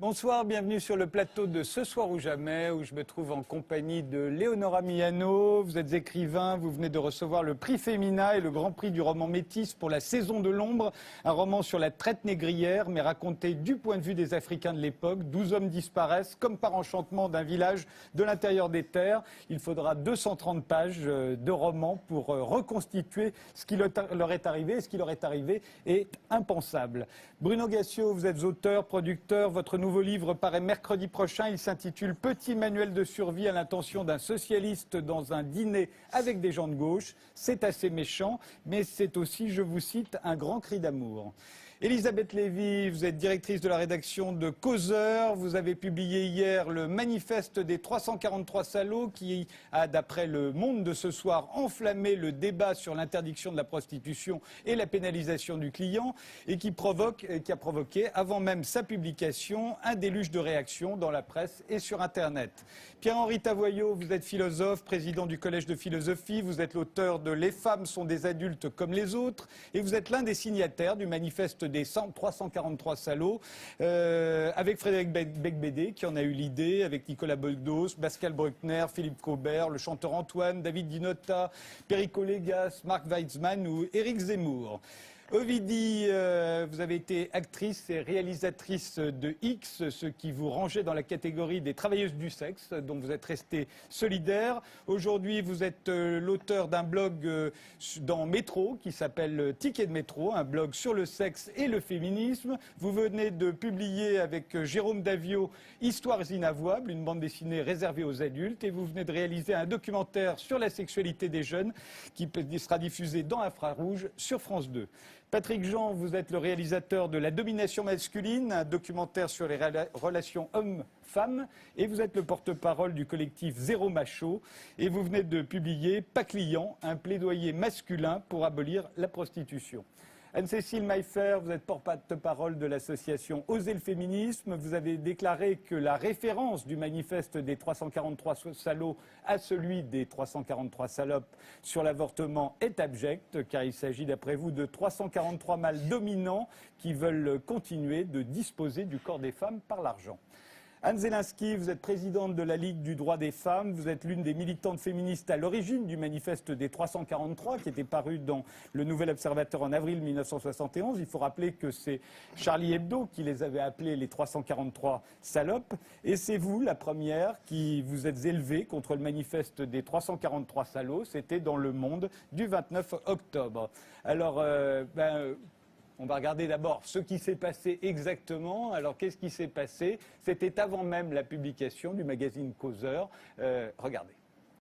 Bonsoir, bienvenue sur le plateau de Ce soir ou jamais, où je me trouve en compagnie de Léonora Miano. Vous êtes écrivain, vous venez de recevoir le prix Femina et le grand prix du roman métis pour La Saison de l'ombre, un roman sur la traite négrière, mais raconté du point de vue des Africains de l'époque. 12 hommes disparaissent, comme par enchantement, d'un village de l'intérieur des terres. Il faudra 230 pages de roman pour reconstituer ce qui leur est arrivé. Et ce qui leur est arrivé est impensable. Bruno Gassio, vous êtes auteur, producteur. Votre nouveau livre paraît mercredi prochain. Il s'intitule « Petit manuel de survie à l'intention d'un socialiste dans un dîner avec des gens de gauche ». C'est assez méchant, mais c'est aussi, je vous cite, un grand cri d'amour. Elisabeth Lévy, vous êtes directrice de la rédaction de Causeur. Vous avez publié hier le manifeste des 343 salauds qui a, d'après le Monde de ce soir, enflammé le débat sur l'interdiction de la prostitution et la pénalisation du client et qui a provoqué, avant même sa publication, un déluge de réactions dans la presse et sur Internet. Pierre-Henri Tavoyot, vous êtes philosophe, président du Collège de philosophie. Vous êtes l'auteur de « Les femmes sont des adultes comme les autres » et vous êtes l'un des signataires du manifeste des 343 salauds, avec Frédéric Becbédé, qui en a eu l'idée, avec Nicolas Bedos, Pascal Bruckner, Philippe Caubert, le chanteur Antoine, David Dinotta, Perico Légas, Marc Weitzman ou Éric Zemmour. Ovidie, vous avez été actrice et réalisatrice de X, ce qui vous rangeait dans la catégorie des travailleuses du sexe, dont vous êtes restée solidaire. Aujourd'hui, vous êtes l'auteur d'un blog dans Métro qui s'appelle Ticket de Métro, un blog sur le sexe et le féminisme. Vous venez de publier avec Jérôme Davio Histoires inavouables, une bande dessinée réservée aux adultes, et vous venez de réaliser un documentaire sur la sexualité des jeunes qui sera diffusé dans Infrarouge sur France 2. Patrick Jean, vous êtes le réalisateur de La domination masculine, un documentaire sur les relations hommes-femmes, et vous êtes le porte-parole du collectif Zéro Macho, et vous venez de publier Pas client, un plaidoyer masculin pour abolir la prostitution. Anne-Cécile Maillefer, vous êtes porte-parole de l'association Oser le féminisme. Vous avez déclaré que la référence du manifeste des 343 salauds à celui des 343 salopes sur l'avortement est abjecte, car il s'agit d'après vous de 343 mâles dominants qui veulent continuer de disposer du corps des femmes par l'argent. Anne Zelinski, vous êtes présidente de la Ligue du droit des femmes. Vous êtes l'une des militantes féministes à l'origine du manifeste des 343 qui était paru dans le Nouvel Observateur en avril 1971. Il faut rappeler que c'est Charlie Hebdo qui les avait appelés les 343 salopes. Et c'est vous, la première, qui vous êtes élevée contre le manifeste des 343 salauds. C'était dans Le Monde du 29 octobre. Alors, on va regarder d'abord ce qui s'est passé exactement. Alors, qu'est-ce qui s'est passé? C'était avant même la publication du magazine Causeur. Regardez.